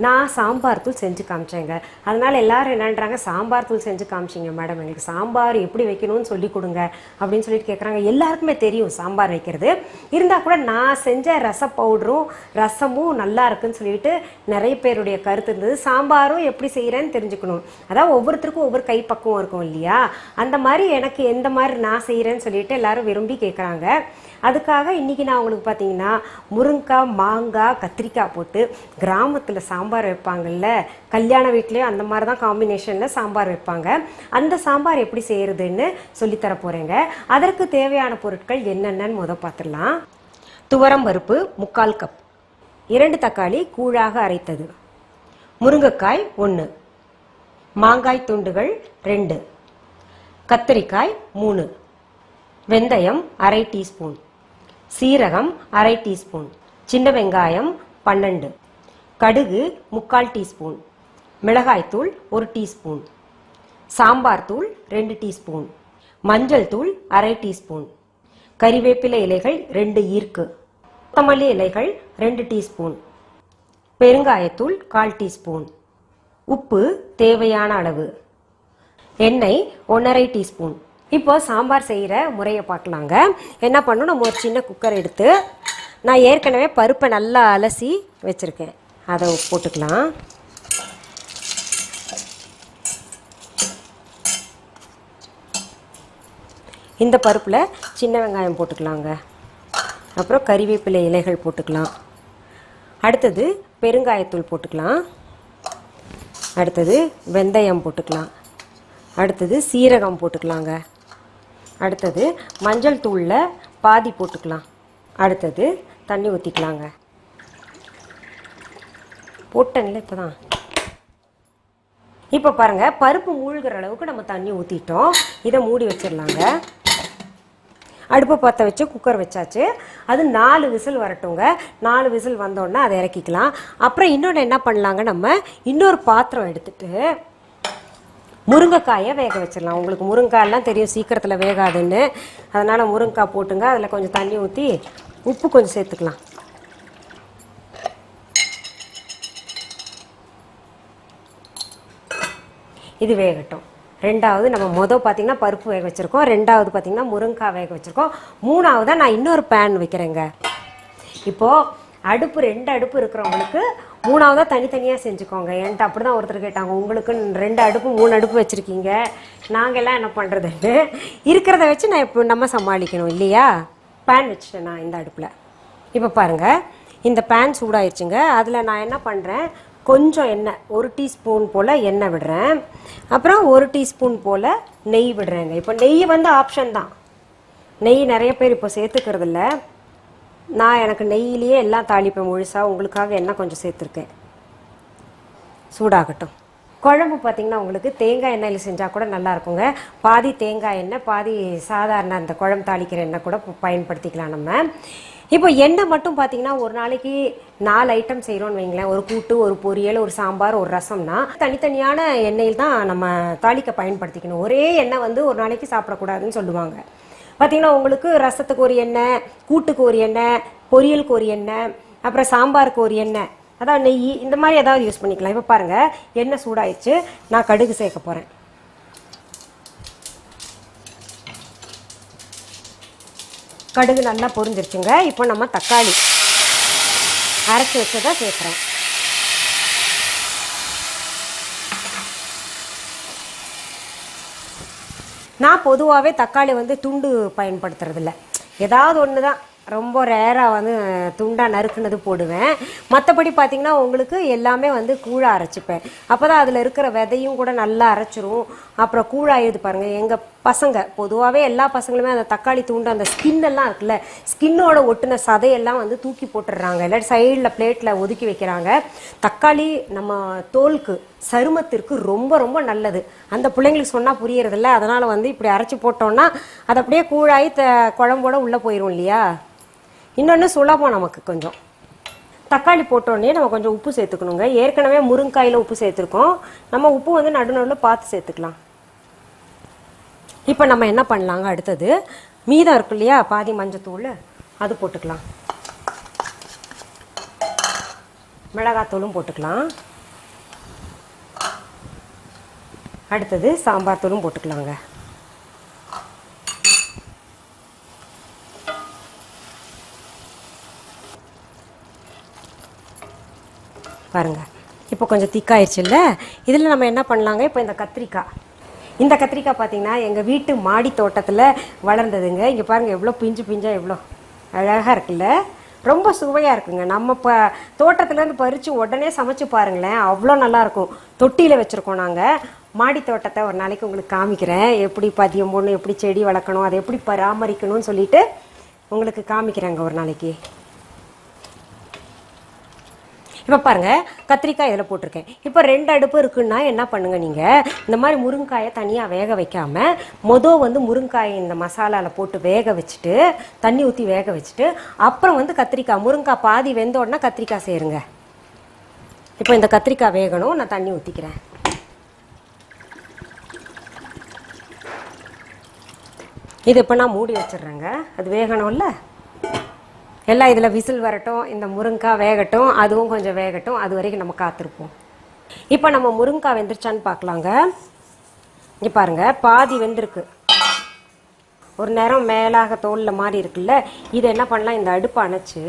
நான் சாம்பார் தூள் செஞ்சு காமிச்சேங்க. அதனால் எல்லோரும் என்னன்றாங்க, சாம்பார் தூள் செஞ்சு காமிச்சிங்க மேடம், எங்களுக்கு சாம்பார் எப்படி வைக்கணும்னு சொல்லி கொடுங்க அப்படின்னு சொல்லிட்டு கேட்குறாங்க. எல்லாருக்குமே தெரியும் சாம்பார் வைக்கிறது. இருந்தால் கூட நான் செஞ்ச ரச பவுடரும் ரசமும் நல்லா இருக்குன்னு சொல்லிட்டு நிறைய பேருடைய கருத்து இருந்தது. சாம்பாரும் எப்படி செய்கிறேன்னு தெரிஞ்சுக்கணும். அதாவது ஒவ்வொருத்தருக்கும் ஒவ்வொரு கைப்பக்குவம் இருக்கும் இல்லையா? அந்த மாதிரி எனக்கு எந்த மாதிரி நான் செய்கிறேன்னு சொல்லிட்டு எல்லாரும் விரும்பி கேட்குறாங்க. அதுக்காக இன்றைக்கி நான் உங்களுக்கு பார்த்தீங்கன்னா முருங்கைக்காய், மாங்காய், கத்திரிக்காய் போட்டு கிராமத்தில் சாம்பார் வைப்பாங்கல்ல, கல்யாண வீட்லேயும் அந்த மாதிரி தான் காம்பினேஷனில் சாம்பார் வைப்பாங்க. அந்த சாம்பார் எப்படி செய்கிறதுன்னு சொல்லித்தர போகிறேங்க. அதற்கு தேவையான பொருட்கள் என்னென்னு பார்த்துடலாம். துவரம் பருப்பு 3/4 கப், 2 தக்காளி கூழாக அரைத்தது, முருங்கைக்காய் 1, மாங்காய் துண்டுகள் 2, கத்திரிக்காய் 3, வெந்தயம் 1/2 டீஸ்பூன், சீரகம் 1/2 டீஸ்பூன், சின்ன வெங்காயம் 12, கடுகு 3/4 டீஸ்பூன், மிளகாய்த்தூள் 1 டீஸ்பூன், சாம்பார் தூள் 2 டீஸ்பூன், மஞ்சள் தூள் 1/2 டீஸ்பூன், கறிவேப்பிலை இலைகள் 2 ஈர்க்கு, கொத்தமல்லி இலைகள் 2 டீஸ்பூன், பெருங்காயத்தூள் 1/4 டீஸ்பூன், உப்பு தேவையான அளவு, எண்ணெய் 1/2 டீஸ்பூன். இப்போ சாம்பார் செய்கிற முறையை பார்க்கலாங்க. என்ன பண்ணணும், நம்ம ஒரு சின்ன குக்கர் எடுத்து, நான் ஏற்கனவே பருப்பை நல்லா அலசி வச்சுருக்கேன், அதை போட்டுக்கலாம். இந்த பருப்பில் சின்ன வெங்காயம் போட்டுக்கலாங்க. அப்புறம் கறிவேப்பிலை இலைகள் போட்டுக்கலாம். அடுத்தது பெருங்காயத்தூள் போட்டுக்கலாம். அடுத்தது வெந்தயம் போட்டுக்கலாம். அடுத்தது சீரகம் போட்டுக்கலாங்க. அடுத்தது மஞ்சள் தூளில் பாதி போட்டுக்கலாம். அடுத்தது தண்ணி ஊற்றிக்கலாங்க. போட்டேன்ல இப்போ தான். இப்போ பாருங்கள், பருப்பு மூழ்கிற அளவுக்கு நம்ம தண்ணி ஊற்றிட்டோம். இதை மூடி வச்சிடலாங்க. அடுப்பை பற்ற வச்சு குக்கர் வச்சாச்சு. அது 4 விசில் வரட்டுங்க. 4 விசில் வந்தோடனே அதை இறக்கிக்கலாம். அப்புறம் இன்னொன்று என்ன பண்ணலாங்க, நம்ம இன்னொரு பாத்திரம் எடுத்துட்டு முருங்கைக்காயை வேக வச்சிடலாம். உங்களுக்கு முருங்கைக்காயெல்லாம் தெரியும் சீக்கிரத்தில் வேகாதுன்னு. அதனால் முருங்கைக்காய் போட்டுங்க. அதில் கொஞ்சம் தண்ணி ஊற்றி உப்பு கொஞ்சம் சேர்த்துக்கலாம். இது வேகட்டும். ரெண்டாவது நம்ம பார்த்திங்கன்னா பருப்பு வேக வச்சுருக்கோம். ரெண்டாவது பார்த்திங்கன்னா முருங்கைக்காய் வேக வச்சுருக்கோம். மூணாவதாக நான் இன்னொரு பேன் வைக்கிறேங்க. இப்போது அடுப்பு 2 அடுப்பு இருக்கிறவங்களுக்கு மூணாவதாக தனித்தனியாக செஞ்சுக்கோங்க. என்கிட்ட அப்படி தான் ஒருத்தர் கேட்டாங்க, உங்களுக்கு 2 அடுப்பு 3 அடுப்பு வச்சுருக்கீங்க, நாங்கள்லாம் என்ன பண்ணுறதுன்னு. இருக்கிறத வச்சு நான் இப்போ நம்ம சமாளிக்கணும் இல்லையா? பேன் வச்சுட்டேன் நான் இந்த அடுப்பில். இப்போ பாருங்கள், இந்த பேன் சூடாயிடுச்சுங்க. அதில் நான் என்ன பண்ணுறேன், கொஞ்சம் எண்ணெய் 1 டீஸ்பூன் போல் எண்ணெய் விடுறேன். அப்புறம் 1 டீஸ்பூன் போல் நெய் விடுறேங்க. இப்போ நெய் வந்து ஆப்ஷன் தான். நெய் நிறைய பேர் இப்போ சேர்த்துக்கிறதில்ல. நான் எனக்கு நெய்யிலேயே எல்லாம் தாளிப்பேன் முழுசாக. உங்களுக்காக எண்ணெய் கொஞ்சம் சேர்த்துருக்கேன். சூடாகட்டும். குழம்பு பார்த்திங்கன்னா உங்களுக்கு தேங்காய் எண்ணெயில் செஞ்சால் கூட நல்லா இருக்குங்க. பாதி தேங்காய் எண்ணெய், பாதி சாதாரண அந்த குழம்பு தாளிக்கிற எண்ணெய் கூட பயன்படுத்திக்கலாம் நம்ம. இப்போ எண்ணெய் மட்டும் பார்த்திங்கன்னா ஒரு நாளைக்கு 4 ஐட்டம் செய்கிறோன்னு வைங்களேன். ஒரு கூட்டு, ஒரு பொரியல், ஒரு சாம்பார், ஒரு ரசம்னா தனித்தனியான எண்ணெயில் தான் நம்ம தாளிக்க பயன்படுத்திக்கணும். ஒரே எண்ணெய் வந்து ஒரு நாளைக்கு சாப்பிடக்கூடாதுன்னு சொல்லுவாங்க. பார்த்திங்கன்னா உங்களுக்கு ரசத்துக்கு ஒரு எண்ணெய், கூட்டுக்கு ஒரு எண்ணெய், பொரியலுக்கு ஒரு எண்ணெய், அப்புறம் சாம்பாருக்கு ஒரு எண்ணெய், அதான் நெய், இந்த மாதிரி ஏதாவது யூஸ் பண்ணிக்கலாம். இப்போ பாருங்கள், எண்ணெய் சூடாயிடுச்சு. நான் கடுகு சேர்க்க போகிறேன். கடுகு நல்லா பொரிஞ்சிருச்சுங்க. இப்போ நம்ம தக்காளி அரைச்சி வச்சதை சேர்க்குறேன். நான் பொதுவாகவே தக்காளி வந்து துண்டு பயன்படுத்துறதில்ல. ஏதாவது ஒன்று தான், ரொம்ப ரேராக வந்து துண்டாக நறுக்குனது போடுவேன். மற்றபடி பார்த்திங்கன்னா உங்களுக்கு எல்லாமே வந்து கூழாக அரைச்சிப்பேன். அப்போ தான் அதில் இருக்கிற விதையும் கூட நல்லா அரைச்சிரும். அப்புறம் கூழாயுது பாருங்கள். எங்கள் பசங்க பொதுவாகவே எல்லா பசங்களுமே அந்த தக்காளி தூண்டு அந்த ஸ்கின்னெல்லாம் இருக்குல்ல, ஸ்கின்னோட ஒட்டின சதையெல்லாம் வந்து தூக்கி போட்டுடுறாங்க, இல்லாட்டி சைடில் பிளேட்டில் ஒதுக்கி வைக்கிறாங்க. தக்காளி நம்ம தோலுக்கு, சருமத்திற்கு ரொம்ப ரொம்ப நல்லது. அந்த பிள்ளைங்களுக்கு சொன்னால் புரியறதில்ல. அதனால் வந்து இப்படி அரைச்சி போட்டோன்னா அது அப்படியே கூழாகி குழம்போட உள்ளே போயிடும் இல்லையா? இன்னொன்று சுலபம் நமக்கு. கொஞ்சம் தக்காளி போட்டோடனே நம்ம கொஞ்சம் உப்பு சேர்த்துக்கணுங்க. ஏற்கனவே முருங்காயில் உப்பு சேர்த்துருக்கோம். நம்ம உப்பு வந்து நடுநடுவில் பார்த்து சேர்த்துக்கலாம். இப்போ நம்ம என்ன பண்ணலாங்க, அடுத்தது மீதம் இருக்கு இல்லையா பாதி மஞ்சத்தூள், அது போட்டுக்கலாம். மிளகாத்தூளும் போட்டுக்கலாம். அடுத்தது சாம்பார் தூளும் போட்டுக்கலாங்க. பாருங்க, இப்போ கொஞ்சம் திக்காயிடுச்சுல்ல. இதில் நம்ம என்ன பண்ணலாங்க, இப்போ இந்த கத்திரிக்காய் பார்த்தீங்கன்னா எங்கள் வீட்டு மாடி தோட்டத்தில் வளர்ந்ததுங்க. இங்கே பாருங்கள் எவ்வளோ பிஞ்சு பிஞ்சாக எவ்வளோ அழகாக இருக்குல்ல, ரொம்ப சுவையாக இருக்குங்க. நம்ம இப்போ தோட்டத்துலேருந்து பறித்து உடனே சமைச்சு பாருங்களேன், அவ்வளோ நல்லாயிருக்கும். தொட்டியில் வச்சுருக்கோம் நாங்கள். மாடி தோட்டத்தை ஒரு நாளைக்கு உங்களுக்கு காமிக்கிறேன், எப்படி பதியம் போடணும், எப்படி செடி வளர்க்கணும், அதை எப்படி பராமரிக்கணும்னு சொல்லிட்டு உங்களுக்கு காமிக்கிறேங்க ஒரு நாளைக்கு. இப்போ பாருங்கள், கத்திரிக்காய் இதில் போட்டிருக்கேன். இப்போ 2 அடுப்பு இருக்குன்னா என்ன பண்ணுங்கள், நீங்கள் இந்த மாதிரி முருங்காயை தனியாக வேக வைக்காமல் முருங்காயை இந்த மசாலாவில் போட்டு வேக வச்சுட்டு தண்ணி ஊற்றி வேக வச்சுட்டு அப்புறம் முருங்காய் பாதி வெந்த உடனே கத்திரிக்காய் சேருங்க. இப்போ இந்த கத்திரிக்காய் வேகணும், நான் தண்ணி ஊற்றிக்கிறேன். இது இப்போ நான் மூடி வச்சிடுறேங்க, அது வேகணும்ல. எல்லாம் இதில் விசில் வரட்டும், இந்த முருங்காய் வேகட்டும், அதுவும் கொஞ்சம் வேகட்டும், அது வரைக்கும் நம்ம காத்திருப்போம். இப்போ நம்ம முருங்காய் வெந்துருச்சான்னு பார்க்கலாங்க. இங்கே பாருங்கள், பாதி வெந்திருக்கு. ஒரு நேரம் மேலாக தோலில் மாதிரி இருக்குல்ல, இதை என்ன பண்ணலாம், இந்த அடுப்பை அணைச்சி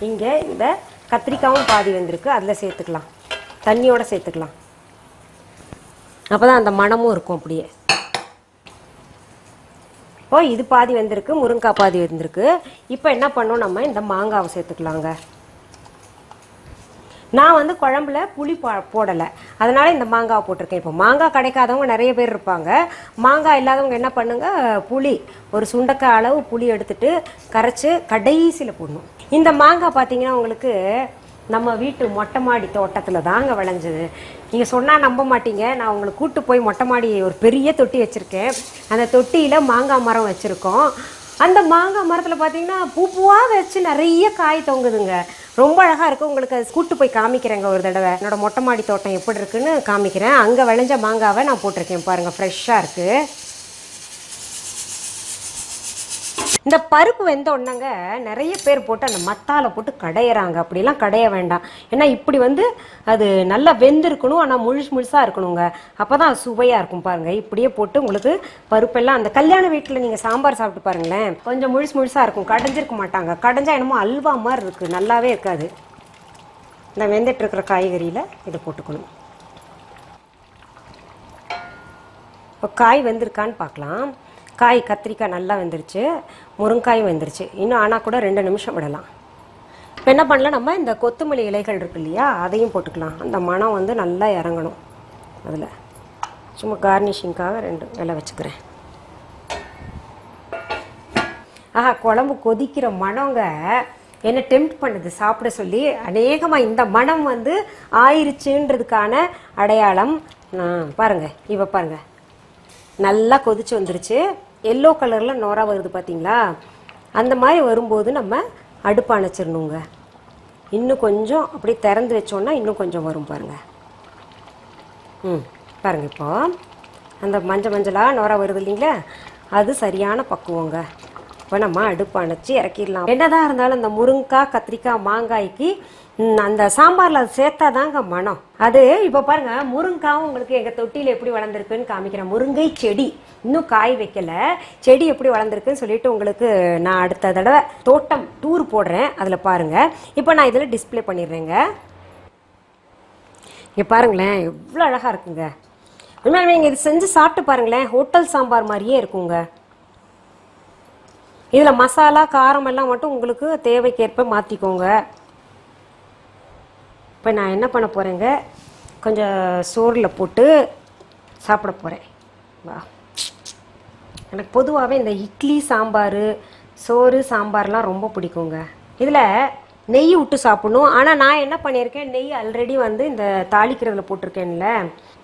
இங்கே இந்த கத்திரிக்காயும் பாதி வெந்திருக்கு, அதில் சேர்த்துக்கலாம், தண்ணியோடு சேர்த்துக்கலாம். அப்போ தான் அந்த மணமும் இருக்கும் அப்படியே. இப்போ இது பாதி வெந்திருக்கு, முருங்காய் பாதி வெந்திருக்கு. இப்போ என்ன பண்ணோம், நம்ம இந்த மாங்காவை சேர்த்துக்கலாங்க. நான் குழம்புல புளி போடலை, அதனால் இந்த மாங்காவை போட்டிருக்கேன். இப்போ மாங்காய் கிடைக்காதவங்க நிறைய பேர் இருப்பாங்க. மாங்காய் இல்லாதவங்க என்ன பண்ணுங்க, புளி ஒரு சுண்டைக்காய் அளவு புளி எடுத்துட்டு கரைச்சி கடைசியில் போடணும். இந்த மாங்காய் பார்த்தீங்கன்னா உங்களுக்கு நம்ம வீட்டு மொட்டை மாடி தோட்டத்தில் தாங்க விளைஞ்சது. நீங்கள் சொன்னால் நம்ப மாட்டீங்க, நான் உங்களுக்கு கூப்பிட்டு போய் மொட்டை மாடி ஒரு பெரிய தொட்டி வச்சுருக்கேன். அந்த தொட்டியில் மாங்காய் மரம் வச்சுருக்கோம். அந்த மாங்காய் மரத்தில் பார்த்தீங்கன்னா பூவாக வச்சு நிறைய காய் தொங்குதுங்க, ரொம்ப அழகாக இருக்குது. உங்களுக்கு அது கூப்பிட்டு போய் காமிக்கிறேங்க ஒரு தடவை. என்னோடய மொட்டை மாடி தோட்டம் எப்படி இருக்குன்னு காமிக்கிறேன். அங்கே விளைஞ்ச மாங்காவை நான் போட்டிருக்கேன் பாருங்கள், ஃப்ரெஷ்ஷாக இருக்குது. இந்த பருப்பு வெந்த உடனேங்க நிறைய பேர் போட்டு அந்த மத்தால போட்டு கடையிறாங்க. அப்படிலாம் கடைய வேண்டாம். ஏன்னா இப்படி அது நல்லா வெந்திருக்கணும், ஆனால் முழுசாக இருக்கணுங்க, அப்போ தான் சுவையாக இருக்கும். பாருங்கள், இப்படியே போட்டு உங்களுக்கு பருப்பெல்லாம் அந்த கல்யாண வீட்டில் நீங்கள் சாம்பார் சாப்பிட்டு பாருங்களேன், கொஞ்சம் முழுசாக இருக்கும், கடைஞ்சிருக்க மாட்டாங்க. கடைஞ்சா என்னமோ அல்வா மாதிரி இருக்குது, நல்லாவே இருக்காது. இந்த வெந்துட்டுருக்கிற காய்கறியில் இதை போட்டுக்கணும். இப்போ காய் வெந்திருக்கான்னு பார்க்கலாம். காய் கத்திரிக்காய் நல்லா வெந்துருச்சு, முருங்காயும் வெந்துருச்சு. இன்னும் ஆனால் கூட 2 நிமிஷம் விடலாம். இப்போ என்ன பண்ணலாம், நம்ம இந்த கொத்தமல்லி இலைகள் இருக்கு இல்லையா, அதையும் போட்டுக்கலாம். அந்த மனம் நல்லா இறங்கணும் அதில். சும்மா கார்னிஷிங்காக 2 இலை வச்சுக்கிறேன். குழம்பு கொதிக்கிற மனங்க என்ன டெம்ப்ட் பண்ணுது சாப்பிட சொல்லி. அநேகமாக இந்த மனம் ஆயிருச்சுன்றதுக்கான அடையாளம். பாருங்கள், இப்போ பாருங்கள், நல்லா கொதிச்சு வந்துருச்சு. எல்லோ கலரில் நோரா வருது பார்த்தீங்களா, அந்த மாதிரி வரும்போது நம்ம அடுப்பு அணைச்சிடணுங்க. இன்னும் கொஞ்சம் அப்படியே திறந்து வச்சோன்னா இன்னும் கொஞ்சம் வரும் பாருங்கள். பாருங்கள், இப்போ அந்த மஞ்சளாக நோரா வருது இல்லைங்களா, அது சரியான பக்குவங்க. இப்போ நம்ம அடுப்பு அணைச்சி இறக்கிடலாம். என்னதான் இருந்தாலும் இந்த முருங்காய் கத்திரிக்காய் மாங்காய்க்கு அந்த சாம்பாரில் அது சேர்த்தா தாங்க மனம். அது இப்போ பாருங்கள், முருங்காவும் உங்களுக்கு எங்கள் தொட்டியில் எப்படி வளர்ந்துருக்குன்னு காமிக்கிறேன். முருங்கை செடி இன்னும் காய் வைக்கலை, செடி எப்படி வளர்ந்துருக்குன்னு சொல்லிட்டு உங்களுக்கு நான் அடுத்த தடவை தோட்டம் டூர் போடுறேன், அதில் பாருங்கள். இப்போ நான் இதில் டிஸ்பிளே பண்ணிடுறேங்க. இங்கே பாருங்களேன், எவ்வளோ அழகாக இருக்குங்க. உண்மையாலுமே நீங்கள் இது செஞ்சு சாப்பிட்டு பாருங்களேன், ஹோட்டல் சாம்பார் மாதிரியே இருக்குங்க. இதில் மசாலா காரம் எல்லாம் மட்டும் உங்களுக்கு தேவைக்கேற்ப மாற்றிக்கோங்க. இப்போ நான் என்ன பண்ண போகிறேங்க, கொஞ்சம் சோறில் போட்டு சாப்பிட போகிறேன். வா, எனக்கு பொதுவாகவே இந்த இட்லி சாம்பார் சோறு சாம்பார்லாம் ரொம்ப பிடிக்குங்க. இதில் நெய் விட்டு சாப்பிடணும். ஆனால் நான் என்ன பண்ணியிருக்கேன், நெய் ஆல்ரெடி இந்த தாளிக்கிறதுல போட்டிருக்கேன்ல,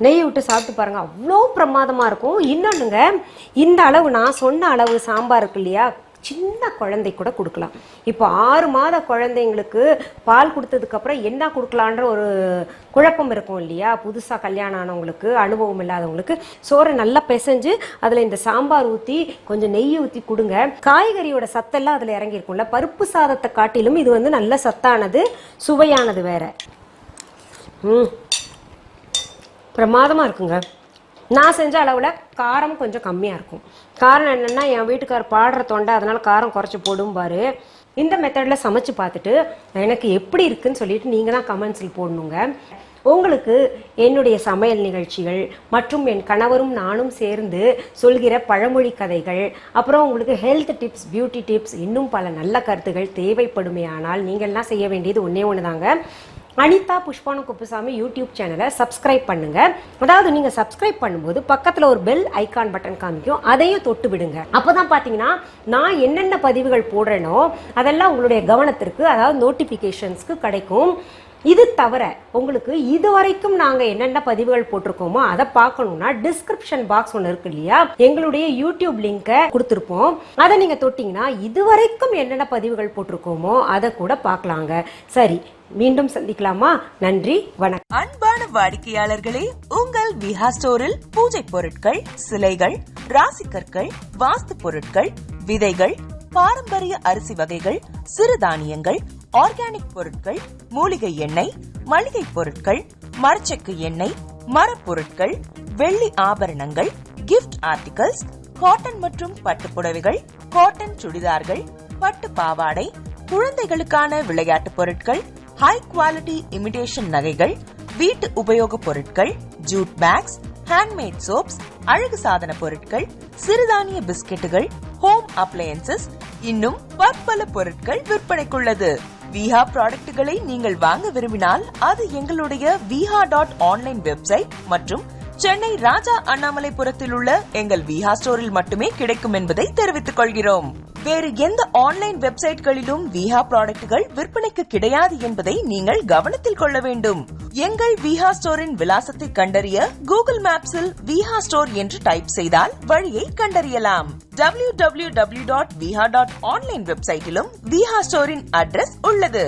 நெய் விட்டு சாப்பிட்டு பாருங்கள், அவ்வளோ பிரமாதமாக இருக்கும். இன்னொன்றுங்க, இந்த அளவு நான் சொன்ன அளவு சாம்பார் இருக்கு இல்லையா, சின்ன குழந்தை கூட கொடுக்கலாம். இப்போ 6 மாத குழந்தைங்களுக்கு பால் கொடுத்ததுக்கு அப்புறம் என்ன கொடுக்கலான்ற ஒரு குழப்பம் இருக்கும் இல்லையா, புதுசா கல்யாணம் ஆனவங்களுக்கு, அனுபவம் இல்லாதவங்களுக்கு. சோறை நல்லா பிசைஞ்சு அதுல இந்த சாம்பார் ஊத்தி கொஞ்சம் நெய் ஊத்தி கொடுங்க. காய்கறியோட சத்தெல்லாம் அதுல இறங்கி இருக்கும்ல. பருப்பு சாதத்தை காட்டிலும் இது வந்து நல்ல சத்தானது, சுவையானது வேற. பிரமாதமா இருக்குங்க. நான் செஞ்ச அளவில் காரம் கொஞ்சம் கம்மியாக இருக்கும். காரணம் என்னென்னா, என் வீட்டுக்கார் பாடுற தொண்டை, அதனால் காரம் குறைச்சி போடும் பாரு. இந்த மெத்தடில் சமைச்சு பார்த்துட்டு எனக்கு எப்படி இருக்குன்னு சொல்லிட்டு நீங்கள் தான் கமெண்ட்ஸில் போடணுங்க. உங்களுக்கு என்னுடைய சமையல் நிகழ்ச்சிகள் மற்றும் என் கணவரும் நானும் சேர்ந்து சொல்கிற பழமொழி கதைகள், அப்புறம் உங்களுக்கு ஹெல்த் டிப்ஸ், பியூட்டி டிப்ஸ், இன்னும் பல நல்ல கருத்துகள் தேவைப்படுமே ஆனால் நீங்கள்லாம் செய்ய வேண்டியது ஒன்றே ஒன்று தாங்க. அனிதா புஷ்பாவனம்குப்புசாமி யூடியூப் சேனலை சப்ஸ்கிரைப் பண்ணுங்க. அதாவது நீங்க சப்ஸ்கிரைப் பண்ணும்போது பக்கத்துல ஒரு பெல் ஐகான் பட்டன் காமிக்கும், அதையும் தொட்டு விடுங்க. அப்பதான் பாத்தீங்கன்னா நான் என்னென்ன பதிவுகள் போடுறேனோ அதெல்லாம் உங்களுடைய கவனத்திற்கு, அதாவது நோட்டிபிகேஷன்ஸ்க்கு கிடைக்கும். இது தவிர உங்களுக்கு இதுவரைக்கும் நாங்க என்னென்ன பதிவுகள் போட்டிருக்கோமோ அதை பார்க்கணும்னா டிஸ்கிரிப்ஷன் பாக்ஸ் ஒன்று இருக்கு இல்லையா, எங்களுடைய யூடியூப் லிங்கை கொடுத்துருப்போம். அதை நீங்க தொட்டீங்கன்னா இதுவரைக்கும் என்னென்ன பதிவுகள் போட்டிருக்கோமோ அதை கூட பார்க்கலாங்க. சரி, மீண்டும் சந்திக்கலாமா? நன்றி, வணக்கம். அன்பான வாடிக்கையாளர்களே, உங்கள் விஹா ஸ்டோரில் பூஜை பொருட்கள், சிலைகள், ராசிக்கற்கள், வாஸ்து பொருட்கள், விதைகள், பாரம்பரிய அரிசி வகைகள், சிறுதானியங்கள், ஆர்கானிக் பொருட்கள், மூலிகை எண்ணெய், மளிகை பொருட்கள், மரச்செக்கு எண்ணெய், மரப்பொருட்கள், வெள்ளி ஆபரணங்கள், கிஃப்ட் ஆர்டிகல்ஸ், காட்டன் மற்றும் பட்டு புடவைகள், காட்டன் சுடிதார்கள், பட்டு பாவாடை, குழந்தைகளுக்கான விளையாட்டு பொருட்கள், ஹை குவாலிட்டி இமிடேஷன் நகைகள், வீட்டு உபயோக பொருட்கள், ஜூட் பேக்ஸ், ஹேண்ட்மேட் சோப்ஸ், அழகு சாதன பொருட்கள், சிறுதானிய பிஸ்கெட்டுகள், ஹோம் அப்ளையன்சஸ், இன்னும் பற்பல பொருட்கள் விற்பனைக்குள்ளது. விஹா ப்ராடக்ட்களை நீங்கள் வாங்க விரும்பினால் அது எங்களுடைய viha.online வெப்சைட் மற்றும் சென்னை ராஜா அண்ணாமலைபுரத்தில் உள்ள எங்கள் விஹா ஸ்டோரில் மட்டுமே கிடைக்கும் என்பதை தெரிவித்துக் கொள்கிறோம். வேறு எந்த ஆன்லைன் வெப்சைட்களிலும் விஹா ப்ராடக்ட்கள் விற்பனைக்கு கிடையாது என்பதை நீங்கள் கவனத்தில் கொள்ள வேண்டும். எங்கள் விஹா ஸ்டோரின் விலாசத்தை கண்டறிய கூகுள் மேப்ஸில் விஹா ஸ்டோர் என்று டைப் செய்தால் வழியை கண்டறியலாம். www.viha.online வெப்சைட்டிலும் விஹா ஸ்டோரின் அட்ரஸ் உள்ளது.